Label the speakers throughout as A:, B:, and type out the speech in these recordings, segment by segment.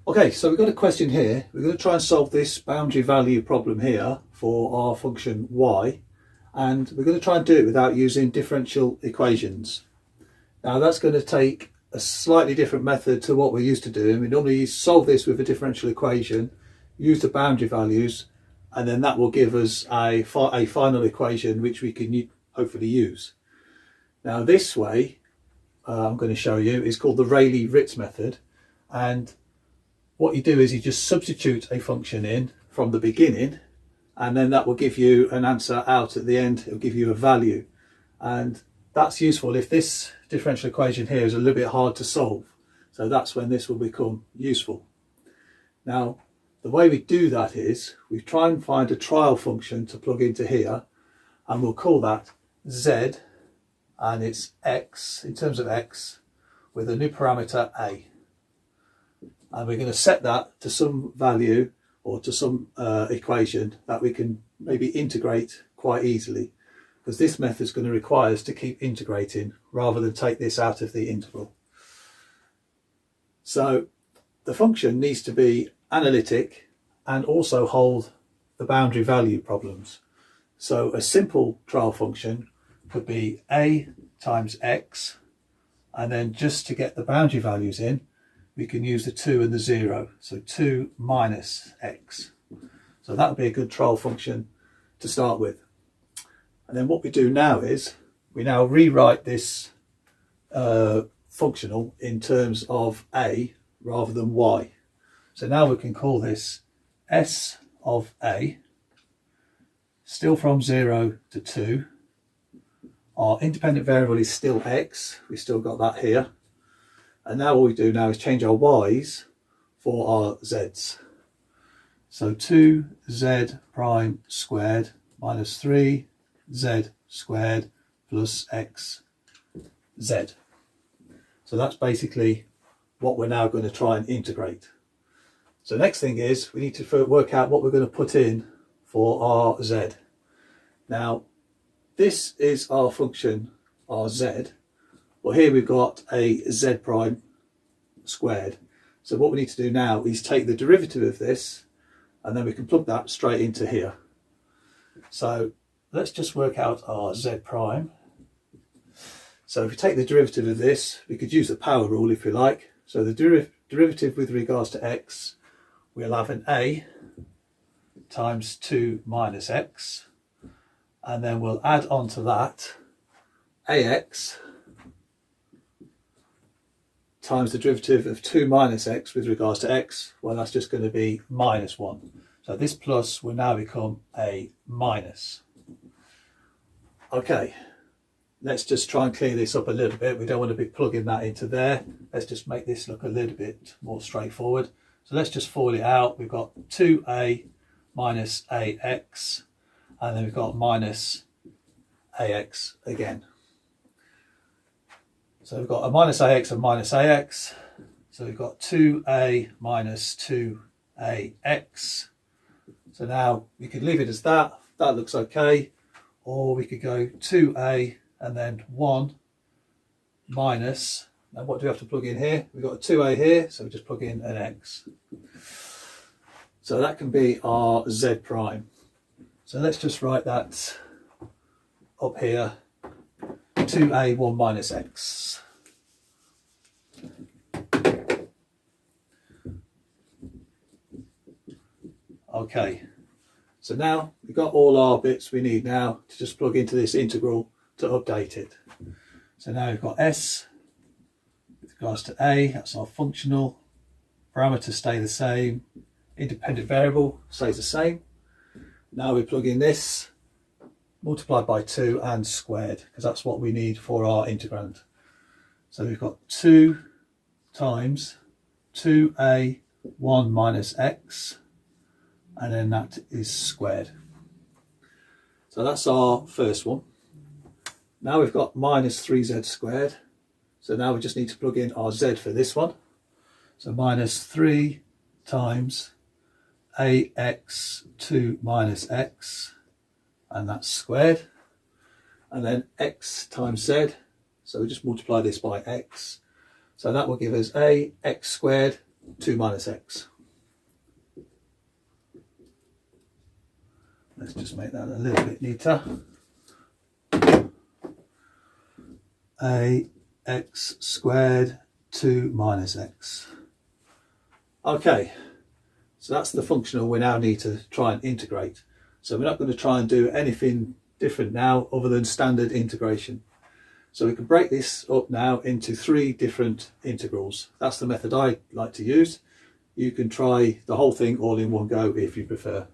A: Okay, so we've got a question here. We're going to try and solve this boundary value problem here for our function y, and we're going to try and do it without using differential equations. Now that's going to take a slightly different method to what we're used to doing. We normally solve this with a differential equation, use the boundary values, and then that will give us a final equation which we can hopefully use. Now this way, I'm going to show you, is called the Rayleigh Ritz method, and what you do is you just substitute a function in from the beginning, and then that will give you an answer out at the end. It'll give you a value, and that's useful if this differential equation here is a little bit hard to solve. So that's when this will become useful. Now the way we do that is we try and find a trial function to plug into here, and we'll call that z, and it's x in terms of x with a new parameter a. And we're going to set that to some value or to some equation that we can maybe integrate quite easily, because this method is going to require us to keep integrating rather than take this out of the integral. So the function needs to be analytic and also hold the boundary value problems. So a simple trial function could be a times x, and then just to get the boundary values in, we can use the 2 and the 0, so 2 minus x. So that would be a good trial function to start with. And then what we do now is we now rewrite this functional in terms of a rather than y. So now we can call this s of a, still from 0 to 2. Our independent variable is still x, we still got that here. And now all we do now is change our y's for our z's. So 2z prime squared minus 3z squared plus x z. So that's basically what we're now going to try and integrate. So next thing is we need to work out what we're going to put in for our z. Now this is our function, our z. Well, here we've got a z prime squared. So what we need to do now is take the derivative of this, and then we can plug that straight into here. So let's just work out our z prime. So if we take the derivative of this, we could use the power rule if you like. So the derivative with regards to x, we'll have an a times 2 minus x, and then we'll add on to that ax times the derivative of 2 minus x with regards to x. Well, that's just going to be minus 1. So this plus will now become a minus. Okay, let's just try and clear this up a little bit. We don't want to be plugging that into there. Let's just make this look a little bit more straightforward. So let's just FOIL it out. We've got 2a minus ax, and then we've got minus ax again. So we've got a minus ax and minus ax. So we've got 2a minus 2ax. So now we could leave it as that. That looks okay. Or we could go 2a and then 1 minus. Now what do we have to plug in here? We've got a 2a here, so we just plug in an x. So that can be our z prime. So let's just write that up here. 2a 1 minus x. Okay, so now we've got all our bits we need now to just plug into this integral to update it. So now we've got s with regards to a, that's our functional. Parameters stay the same. Independent variable stays the same. Now we plug in this, multiplied by 2 and squared, because that's what we need for our integrand. So we've got 2 times 2a 1 minus x, and then that is squared. So that's our first one. Now we've got minus 3z squared. So now we just need to plug in our z for this one. So minus 3 times ax 2 minus x, and that's squared. And then x times z, so we just multiply this by x. So that will give us a x squared 2 minus x. Let's just make that a little bit neater. Ax squared 2 minus x. Okay, so that's the functional we now need to try and integrate. So we're not going to try and do anything different now other than standard integration. So we can break this up now into 3 different integrals. That's the method I like to use. You can try the whole thing all in one go if you prefer.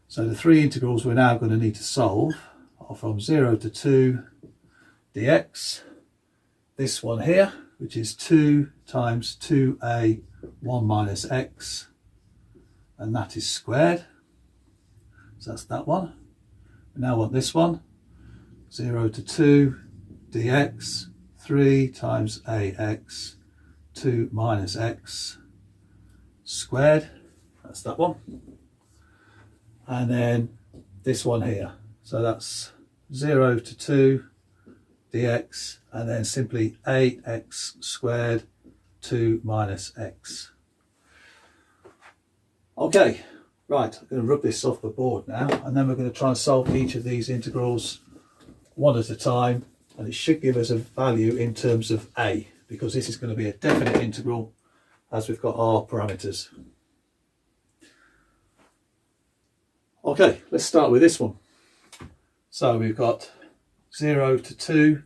A: So the 3 integrals we're now going to need to solve are from 0 to 2 dx. This one here, which is 2 times 2a 1 minus x, and that is squared. So that's that one. We now want this one, 0 to 2 dx, 3 times ax 2 minus x squared. That's that one. And then this one here. So that's 0 to 2 dx, and then simply ax squared 2 minus x. Okay, right, I'm going to rub this off the board now, and then we're going to try and solve each of these integrals one at a time, and it should give us a value in terms of a, because this is going to be a definite integral as we've got our parameters. Okay, let's start with this one. So we've got 0 to 2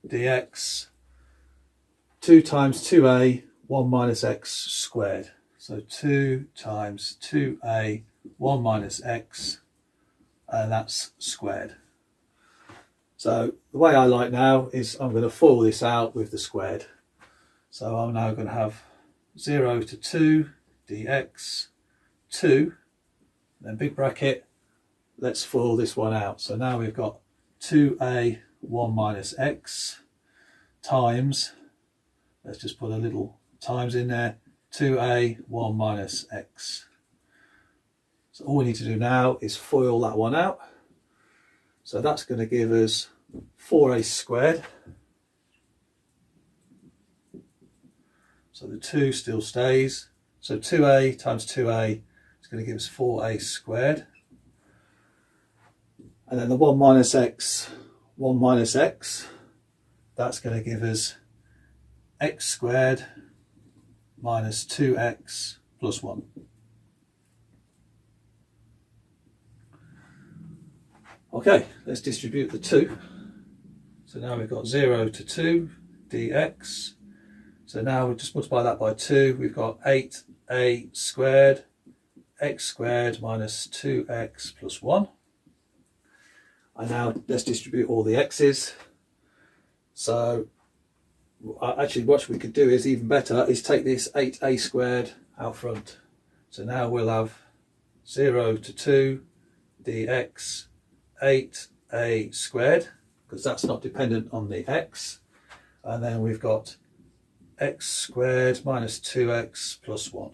A: dx, 2 times 2a 1 minus x squared. So 2 times 2a 1 minus x, and that's squared. So the way I like now is I'm going to FOIL this out with the squared. So I'm now going to have 0 to 2 dx, 2, then big bracket, let's FOIL this one out. So now we've got 2a 1 minus x times, let's just put a little times in there, 2a 1 minus x. So all we need to do now is FOIL that one out. So that's going to give us 4a squared. So the 2 still stays. So 2a times 2a is going to give us 4a squared. And then the 1 minus x, that's going to give us x squared minus 2x plus 1. Okay, let's distribute the 2. So now we've got 0 to 2 dx. So now we just multiply that by 2. We've got 8a squared, x squared minus 2x plus 1. And now let's distribute all the x's. So actually what we could do is even better, is take this 8a squared out front. So now we'll have 0 to 2 dx 8a squared, because that's not dependent on the x. And then we've got x squared minus 2x plus 1.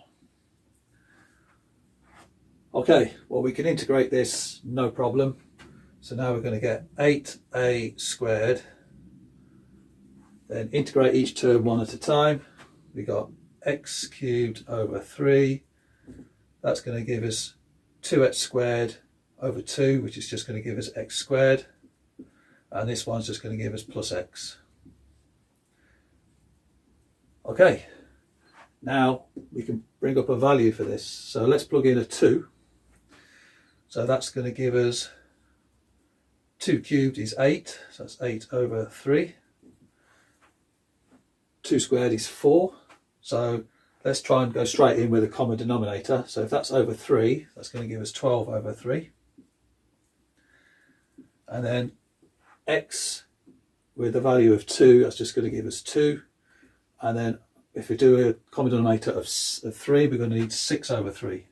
A: Okay, well we can integrate this no problem. So now we're going to get 8a squared, then integrate each term one at a time. We got x cubed over 3. That's going to give us 2x squared over 2, which is just going to give us x squared. And this one's just going to give us plus x. Okay, now we can bring up a value for this. So let's plug in a 2. So that's going to give us 2 cubed is 8, so that's 8 over 3. 2 squared is 4. So let's try and go straight in with a common denominator. So if that's over 3, that's going to give us 12 over 3. And then x with a value of 2, that's just going to give us 2. And then if we do a common denominator of 3, we're going to need 6 over 3.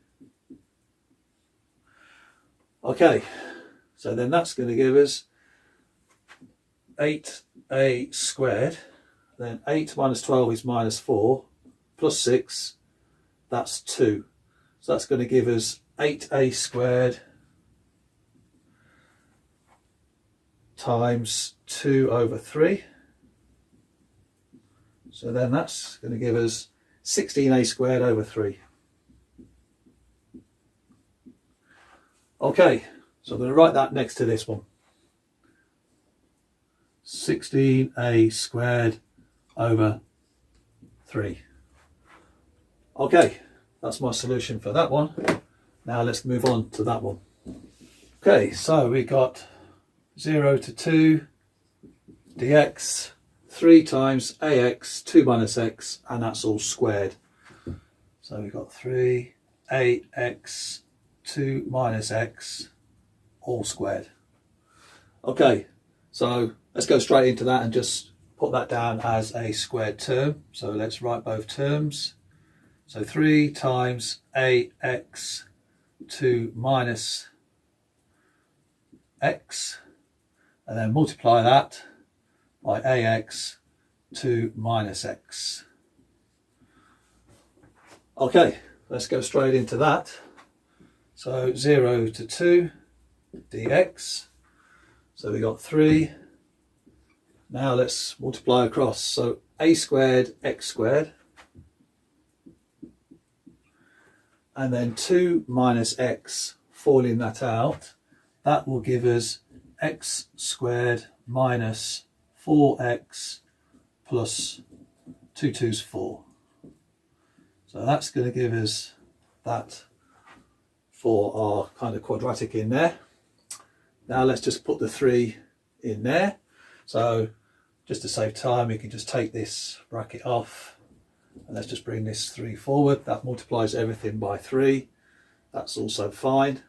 A: Okay, so then that's going to give us 8a squared. Then 8 minus 12 is minus 4, plus 6, that's 2. So that's going to give us 8a squared times 2 over 3. So then that's going to give us 16a squared over 3. Okay, so I'm going to write that next to this one. 16a squared over 3. Okay, that's my solution for that one. Now let's move on to that one. Okay, so we got 0 to 2 dx 3 times ax 2 minus x, and that's all squared. So we've got 3ax 2 minus x all squared. Okay, so let's go straight into that and just put that down as a squared term. So let's write both terms. So 3 times ax 2 minus x, and then multiply that by ax 2 minus x. Okay, let's go straight into that. So 0 to 2 dx. So we got 3. Now let's multiply across. So a squared x squared, and then 2 minus x, falling that out, that will give us x squared minus 4x plus 2 2's 4. So that's going to give us that for our kind of quadratic in there. Now let's just put the 3 in there. So just to save time, we can just take this bracket off, and let's just bring this 3 forward. That multiplies everything by 3. That's also fine.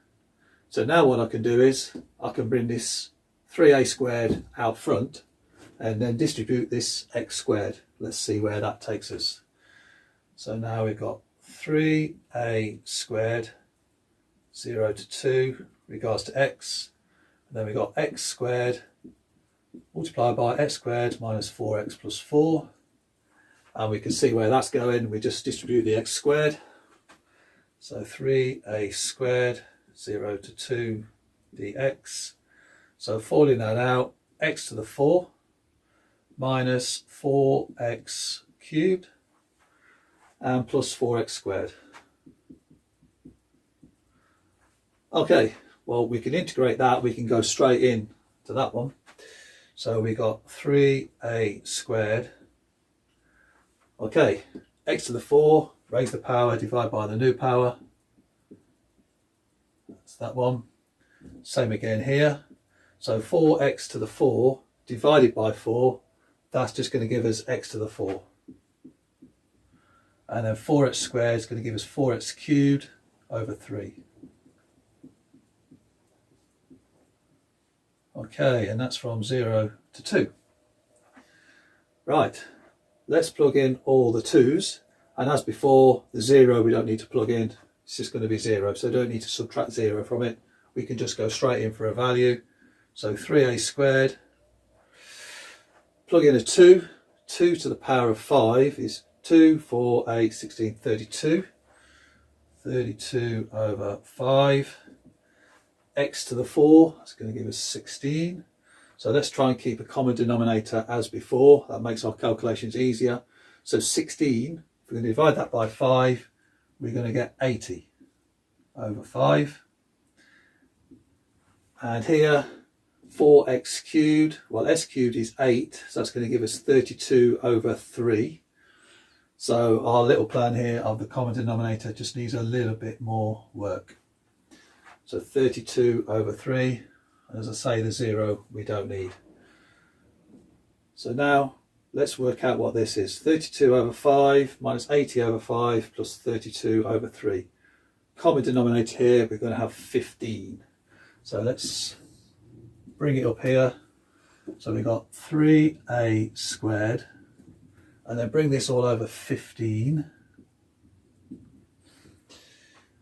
A: So now what I can do is I can bring this 3a squared out front and then distribute this x squared. Let's see where that takes us. So now we've got 3a squared 0 to 2 regards to x, and then we've got x squared multiplied by x squared minus 4x plus 4, and we can see where that's going. We just distribute the x squared. So 3a squared 0 to 2 dx. So falling that out, x to the 4 minus 4x cubed and plus 4x squared. Okay, well, we can integrate that. We can go straight in to that one. So we got 3a squared. Okay, x to the 4, raise the power, divide by the new power. That's that one. Same again here. So 4x to the 4 divided by 4, that's just going to give us x to the 4. And then 4x squared is going to give us 4x cubed over 3. Okay, and that's from 0 to 2. Right, let's plug in all the 2's. And as before, the 0 we don't need to plug in. It's just going to be 0, so don't need to subtract 0 from it. We can just go straight in for a value. So 3a squared, plug in a 2. 2 to the power of 5 is 2, 4, 8, 16, 32. 32 over 5. X to the 4, that's going to give us 16. So let's try and keep a common denominator as before. That makes our calculations easier. So 16, if we're going to divide that by 5, we're going to get 80 over 5. And here, 4x cubed, well, s cubed is 8, so that's going to give us 32 over 3. So our little plan here of the common denominator just needs a little bit more work. So 32 over 3, and as I say, the 0 we don't need. So now let's work out what this is. 32 over 5 minus 80 over 5 plus 32 over 3. Common denominator here, we're going to have 15. So let's bring it up here. So we've got 3a squared, and then bring this all over 15.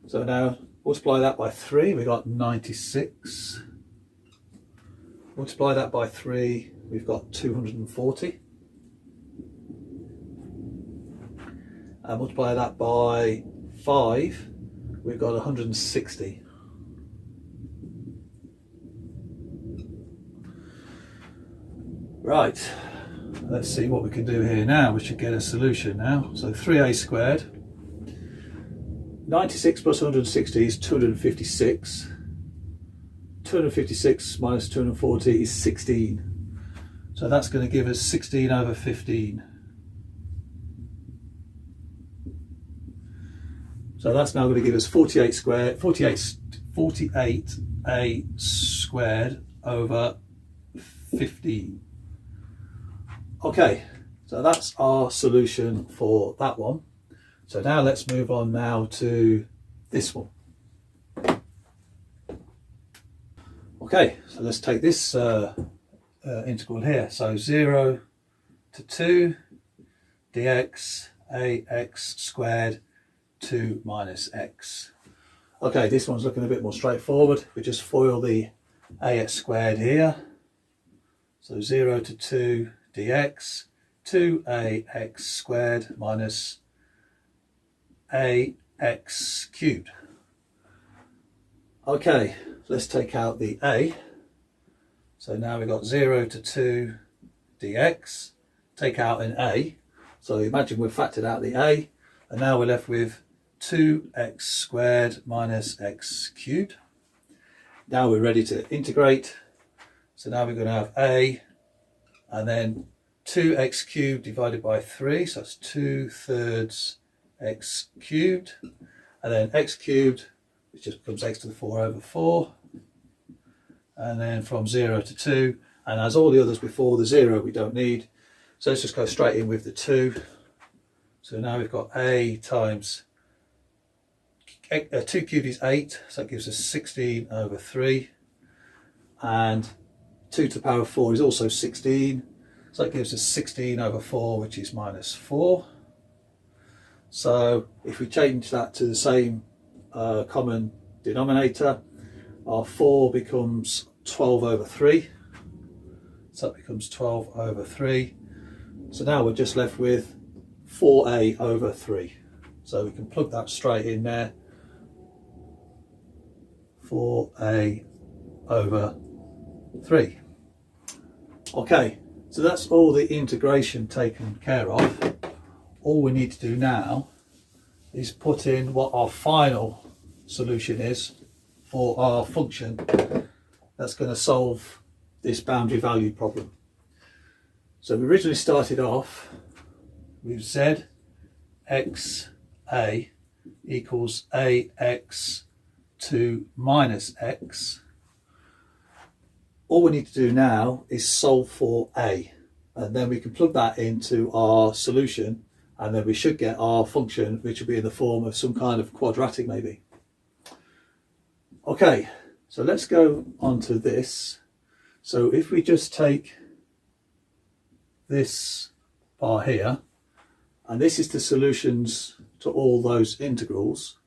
A: So now multiply that by 3, we got 96. Multiply that by 3, we've got 240. And multiply that by 5, we've got 160. Right, let's see what we can do here now. We should get a solution now. So 3a squared. 96 plus 160 is 256. 256 minus 240 is 16. So that's going to give us 16 over 15. So that's now going to give us 48a squared over 15. Okay, so that's our solution for that one. So now let's move on now to this one. Okay, so let's take this integral here. So 0 to 2 dx ax squared 2 minus x. Okay, this one's looking a bit more straightforward. We just FOIL the ax squared here. So 0 to 2 dx 2ax squared minus ax cubed. Okay, let's take out the a. So now we've got 0 to 2 dx, take out an a. So imagine we've factored out the a, and now we're left with 2x squared minus x cubed. Now we're ready to integrate. So now we're going to have a, and then 2x cubed divided by 3, so that's 2/3 x cubed, and then x cubed, which just becomes x to the 4 over 4, and then from 0 to 2, and as all the others before, the 0 we don't need, so let's just go straight in with the 2. So now we've got a times 2 cubed is 8, so that gives us 16 over 3, and 2 to the power of 4 is also 16, so that gives us 16 over 4, which is minus 4. So if we change that to the same common denominator, our 4 becomes 12 over 3. So that becomes 12 over 3. So now we're just left with 4a over 3. So we can plug that straight in there. 4a over 3. Okay, so that's all the integration taken care of. All we need to do now is put in what our final solution is for our function that's going to solve this boundary value problem. So we originally started off with z x a equals ax 2 minus x. All we need to do now is solve for a, and then we can plug that into our solution, and then we should get our function, which will be in the form of some kind of quadratic maybe. Okay, so let's go on to this. So if we just take this bar here, and this is the solutions to all those integrals,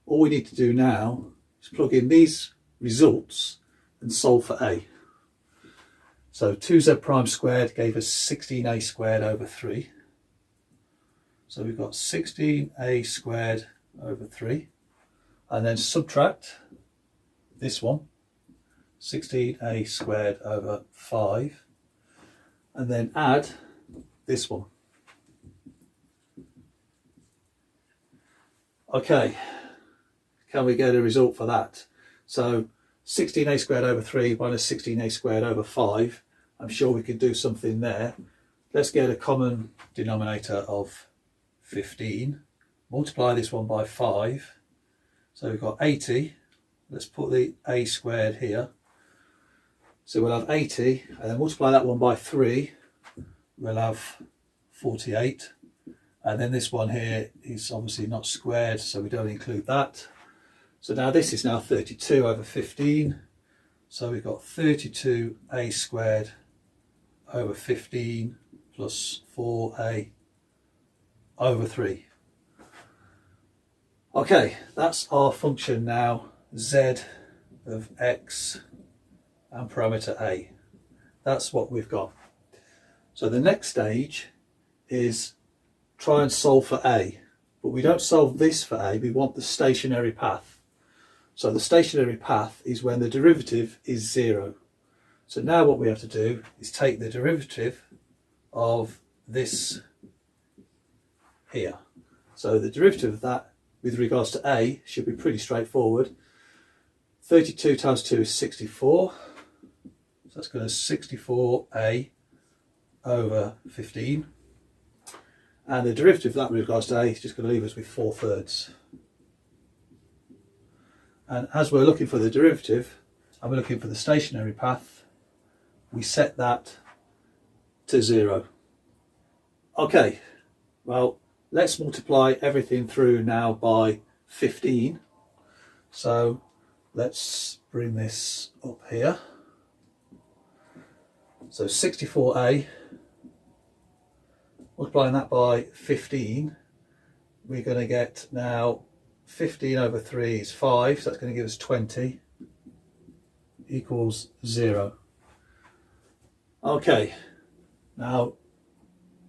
A: all we need to do now is plug in these results and solve for a. So 2z prime squared gave us 16a squared over 3. So we've got 16a squared over 3, and then subtract this one, 16a squared over 5, and then add this one. Okay, can we get a result for that? So 16a squared over 3 minus 16a squared over 5, I'm sure we could do something there. Let's get a common denominator of 15, multiply this one by 5, so we've got 80. Let's put the a squared here, so we'll have 80, and then multiply that one by 3, we'll have 48, and then this one here is obviously not squared, so we don't include that. So now this is now 32 over 15, so we've got 32a squared over 15 plus 4a over 3. Okay, that's our function now, z of x and parameter a. That's what we've got. So the next stage is try and solve for a, but we don't solve this for a, we want the stationary path. So the stationary path is when the derivative is 0. So now what we have to do is take the derivative of this here. So the derivative of that with regards to a should be pretty straightforward. 32 times 2 is 64. So that's going to 64a over 15. And the derivative of that with regards to a is just going to leave us with 4/3. And as we're looking for the derivative, and we're looking for the stationary path, we set that to 0. Okay, well, let's multiply everything through now by 15. So let's bring this up here. So 64a, multiplying that by 15, we're going to get now 15 over 3 is 5, so that's going to give us 20 equals 0. Okay, now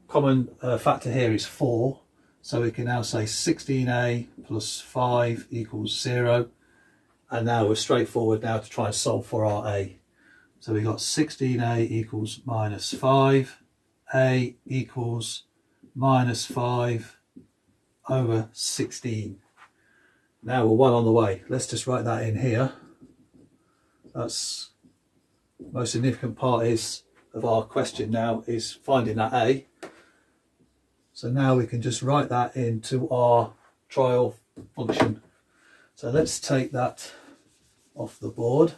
A: common factor here is 4, so we can now say 16a plus 5 equals 0, and now we're straightforward now to try and solve for our a. So we've got 16a equals minus 5, a equals minus 5 over 16. Now we're one on the way. Let's just write that in here. That's the most significant part of our question now is finding that a. So now we can just write that into our trial function. So let's take that off the board.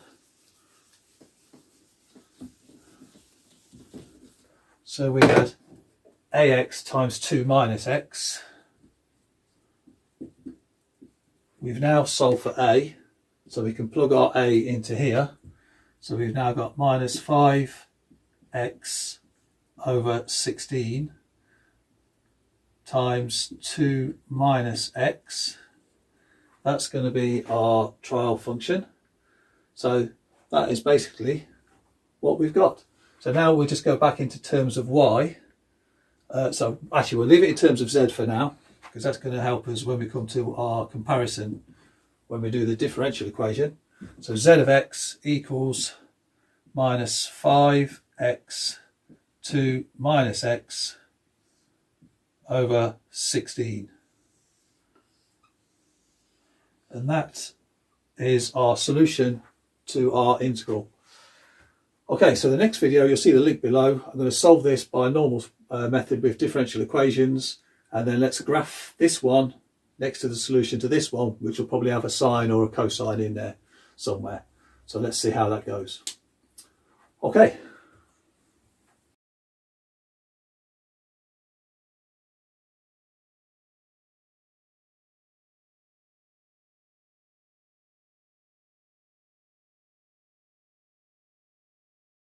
A: So we had ax times 2 minus x. We've now solved for a, so we can plug our a into here. So we've now got minus 5x over 16 times 2 minus x. That's going to be our trial function. So that is basically what we've got. So now we'll just go back into terms of y. So actually we'll leave it in terms of z for now, because that's going to help us when we come to our comparison when we do the differential equation. So z of x equals minus 5x 2 minus x over 16. And that is our solution to our integral. Okay, so the next video, you'll see the link below. I'm going to solve this by a normal method with differential equations, and then let's graph this one next to the solution to this one, which will probably have a sine or a cosine in there somewhere. So let's see how that goes. Okay.